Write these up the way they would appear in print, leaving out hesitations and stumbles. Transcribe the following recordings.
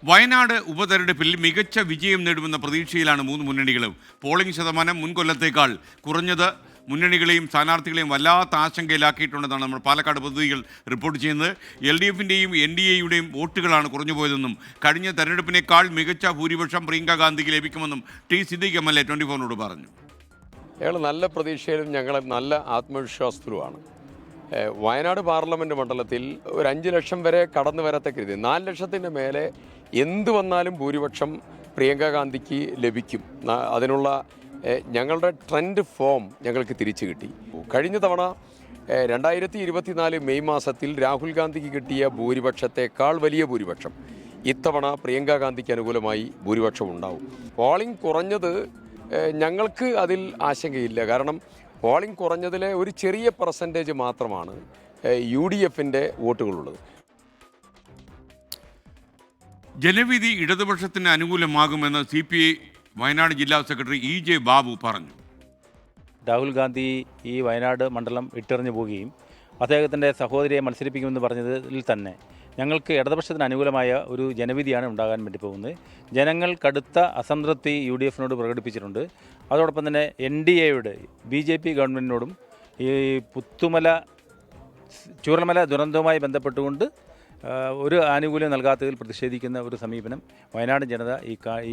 വയനാട് ഉപതെരഞ്ഞെടുപ്പിൽ മികച്ച വിജയം നേടുമെന്ന പ്രതീക്ഷയിലാണ് മൂന്ന് മുന്നണികളും. പോളിംഗ് ശതമാനം മുൻകൊല്ലത്തേക്കാൾ കുറഞ്ഞത് മുന്നണികളെയും സ്ഥാനാർത്ഥികളെയും വല്ലാത്ത ആശങ്കയിലാക്കിയിട്ടുണ്ടെന്നാണ് നമ്മൾ പാലക്കാട് പ്രതിനിധികൾ റിപ്പോർട്ട് ചെയ്യുന്നത്. LDFിൻ്റെയും NDAയുടെയും വോട്ടുകളാണ് കുറഞ്ഞുപോയതെന്നും കഴിഞ്ഞ തെരഞ്ഞെടുപ്പിനേക്കാൾ മികച്ച ഭൂരിപക്ഷം പ്രിയങ്ക ഗാന്ധിക്ക് ലഭിക്കുമെന്നും ടി സിദ്ദീഖ് MLA 24നോട് പറഞ്ഞു. ഞങ്ങൾ നല്ല പ്രതീക്ഷയിലും ഞങ്ങൾ നല്ല ആത്മവിശ്വാസത്തിലുമാണ്. വയനാട് പാർലമെൻറ്റ് മണ്ഡലത്തിൽ ഒരു 5 ലക്ഷം വരെ കടന്നു വരത്തക്ക രീതി 4 ലക്ഷത്തിൻ്റെ മേലെ എന്ത് വന്നാലും ഭൂരിപക്ഷം പ്രിയങ്ക ഗാന്ധിക്ക് ലഭിക്കും. അതിനുള്ള ഞങ്ങളുടെ ട്രെൻഡ് ഫോം ഞങ്ങൾക്ക് തിരിച്ചു കിട്ടി. കഴിഞ്ഞ തവണ 2024 മെയ് മാസത്തിൽ രാഹുൽ ഗാന്ധിക്ക് കിട്ടിയ ഭൂരിപക്ഷത്തെക്കാൾ വലിയ ഭൂരിപക്ഷം ഇത്തവണ പ്രിയങ്ക ഗാന്ധിക്ക് അനുകൂലമായി ഭൂരിപക്ഷം ഉണ്ടാവും. പോളിംഗ് കുറഞ്ഞത് ഞങ്ങൾക്ക് അതിൽ ആശങ്കയില്ല. കാരണം പോളിംഗ് കുറഞ്ഞതിലെ ഒരു ചെറിയ പെർസെൻറ്റേജ് മാത്രമാണ് UDFിൻ്റെ വോട്ടുകളുള്ളത്. ജനവിധി ഇടതുപക്ഷത്തിന് അനുകൂലമാകുമെന്ന് CPI വയനാട് ജില്ലാ സെക്രട്ടറി EJ ബാബു പറഞ്ഞു. രാഹുൽ ഗാന്ധി ഈ വയനാട് മണ്ഡലം വിട്ടെറിഞ്ഞു പോവുകയും അദ്ദേഹത്തിൻ്റെ സഹോദരിയെ മത്സരിപ്പിക്കുമെന്ന് പറഞ്ഞതിൽ തന്നെ ഞങ്ങൾക്ക് ഇടതുപക്ഷത്തിന് അനുകൂലമായ ഒരു ജനവിധിയാണ് ഉണ്ടാകാൻ വേണ്ടി പോകുന്നത്. ജനങ്ങൾ കടുത്ത അസംതൃപ്തി UDFിനോട് പ്രകടിപ്പിച്ചിട്ടുണ്ട്. അതോടൊപ്പം തന്നെ NDAയുടെ BJP ഗവൺമെൻറ്റിനോടും ഈ ചൂരൽമല ദുരന്തവുമായി ബന്ധപ്പെട്ടുകൊണ്ട് ഒരു ആനുകൂല്യം നൽകാത്തതിൽ പ്രതിഷേധിക്കുന്ന ഒരു സമീപനം വയനാട് ജനത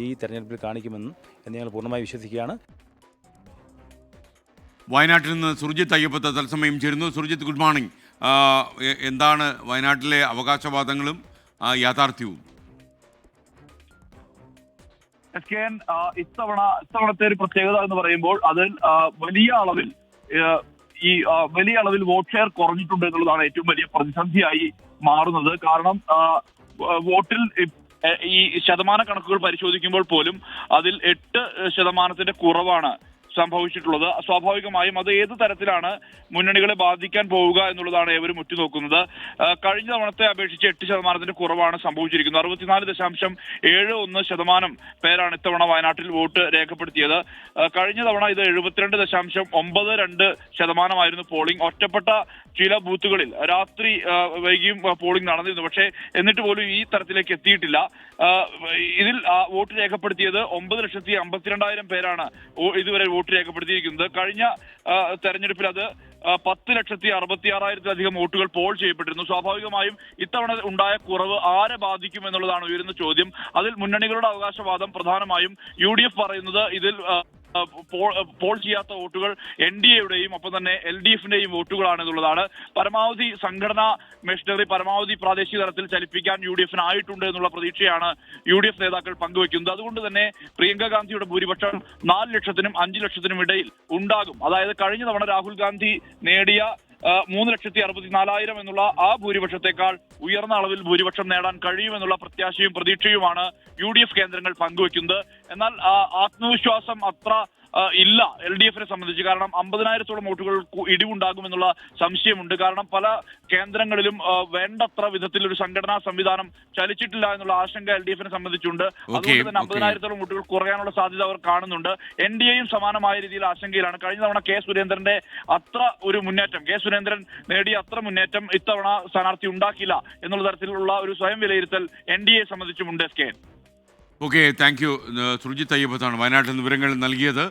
ഈ തെരഞ്ഞെടുപ്പിൽ കാണിക്കുമെന്ന് ഞങ്ങൾ പൂർണ്ണമായി വിശ്വസിക്കുകയാണ്. വയനാട്ടിൽ നിന്ന് സുർജിത്ത് അയ്യപ്പത്ത് തത്സമയം ചേരുന്നു. Surjit, good morning. എന്താണ് വയനാട്ടിലെ അവകാശവാദങ്ങളും യാഥാർത്ഥ്യവും? ഇത്തവണത്തെ ഒരു പ്രത്യേകത എന്ന് പറയുമ്പോൾ അതിൽ വലിയ അളവിൽ വോട്ട് ഷെയർ കുറഞ്ഞിട്ടുണ്ട് എന്നുള്ളതാണ് ഏറ്റവും വലിയ പ്രതിസന്ധിയായി മാറുന്നത്. കാരണം വോട്ടിൽ ഈ ശതമാന കണക്കുകൾ പരിശോധിക്കുമ്പോൾ പോലും അതിൽ 8% കുറവാണ് സംഭവിച്ചിട്ടുള്ളത്. സ്വാഭാവികമായും അത് ഏത് തരത്തിലാണ് മുന്നണികളെ ബാധിക്കാൻ പോവുക എന്നുള്ളതാണ് ഏവരും ഉറ്റുനോക്കുന്നത്. കഴിഞ്ഞ തവണത്തെ അപേക്ഷിച്ച് 8% കുറവാണ് സംഭവിച്ചിരിക്കുന്നത്. 64.71% പേരാണ് ഇത്തവണ വയനാട്ടിൽ വോട്ട് രേഖപ്പെടുത്തിയത്. കഴിഞ്ഞ തവണ ഇത് 72.92% പോളിംഗ്. ഒറ്റപ്പെട്ട ചില ബൂത്തുകളിൽ രാത്രി വൈകിയും പോളിംഗ് നടന്നിരുന്നു. പക്ഷേ എന്നിട്ട് പോലും ഈ തരത്തിലേക്ക് എത്തിയിട്ടില്ല. ഇതിൽ വോട്ട് രേഖപ്പെടുത്തിയത് 9,52,000 പേരാണ് ഇതുവരെ വോട്ട് രേഖപ്പെടുത്തിയിരിക്കുന്നത്. കഴിഞ്ഞ തെരഞ്ഞെടുപ്പിൽ അത് 10,66,000-ലധികം വോട്ടുകൾ പോൾ ചെയ്യപ്പെട്ടിരുന്നു. സ്വാഭാവികമായും ഇത്തവണ ഉണ്ടായ കുറവ് ആരെ ബാധിക്കും എന്നുള്ളതാണ് ഉയരുന്ന ചോദ്യം. അതിൽ മുന്നണികളുടെ അവകാശവാദം പ്രധാനമായും UDF പറയുന്നത് ഇതിൽ പോൾ ചെയ്യാത്ത വോട്ടുകൾ NDAയുടെയും ഒപ്പം തന്നെ LDFിന്റെയും വോട്ടുകളാണ് എന്നുള്ളതാണ്. പരമാവധി സംഘടനാ മെഷീനറി പരമാവധി പ്രാദേശിക തലത്തിൽ ചലിപ്പിക്കാൻ UDFിന് ആയിട്ടുണ്ട് എന്നുള്ള പ്രതീക്ഷയാണ് UDF നേതാക്കൾ പങ്കുവെക്കുന്നത്. അതുകൊണ്ട് തന്നെ പ്രിയങ്ക ഗാന്ധിയുടെ ഭൂരിപക്ഷം 4 ലക്ഷത്തിനും 5 ലക്ഷത്തിനും ഇടയിൽ ഉണ്ടാകും. അതായത് കഴിഞ്ഞ തവണ രാഹുൽ ഗാന്ധി നേടിയ 3,64,000 എന്നുള്ള ആ ഭൂരിപക്ഷത്തെക്കാൾ ഉയർന്ന അളവിൽ ഭൂരിപക്ഷം നേടാൻ കഴിയുമെന്നുള്ള പ്രത്യാശയും പ്രതീക്ഷയുമാണ് UDF കേന്ദ്രങ്ങൾ പങ്കുവെക്കുന്നത്. എന്നാൽ ആത്മവിശ്വാസം അത്ര ഇല്ല LDFിനെ സംബന്ധിച്ച്. കാരണം 50,000-ഓളം വോട്ടുകൾ ഇടിവുണ്ടാകുമെന്നുള്ള സംശയമുണ്ട്. കാരണം പല കേന്ദ്രങ്ങളിലും വേണ്ടത്ര വിധത്തിൽ ഒരു സംഘടനാ സംവിധാനം ചലിച്ചിട്ടില്ല എന്നുള്ള ആശങ്ക LDFിനെ സംബന്ധിച്ചുണ്ട്. അതുകൊണ്ട് തന്നെ 50,000-ഓളം വോട്ടുകൾ കുറയാനുള്ള സാധ്യത അവർ കാണുന്നുണ്ട്. NDAയും സമാനമായ രീതിയിൽ ആശങ്കയിലാണ്. കഴിഞ്ഞ തവണ സുരേന്ദ്രന്റെ അത്ര ഒരു മുന്നേറ്റം, സുരേന്ദ്രൻ നേടിയ അത്ര മുന്നേറ്റം ഇത്തവണ സ്ഥാനാർത്ഥി ഉണ്ടാക്കില്ല എന്നുള്ള തരത്തിലുള്ള ഒരു സ്വയം വിലയിരുത്തൽ NDA സംബന്ധിച്ചുമുണ്ട്. Okay, thank you. സുർജിത്ത് അയ്യപ്പത്താണ് വയനാട്ടിൽ നിന്ന് വിവരങ്ങൾ നൽകിയത്.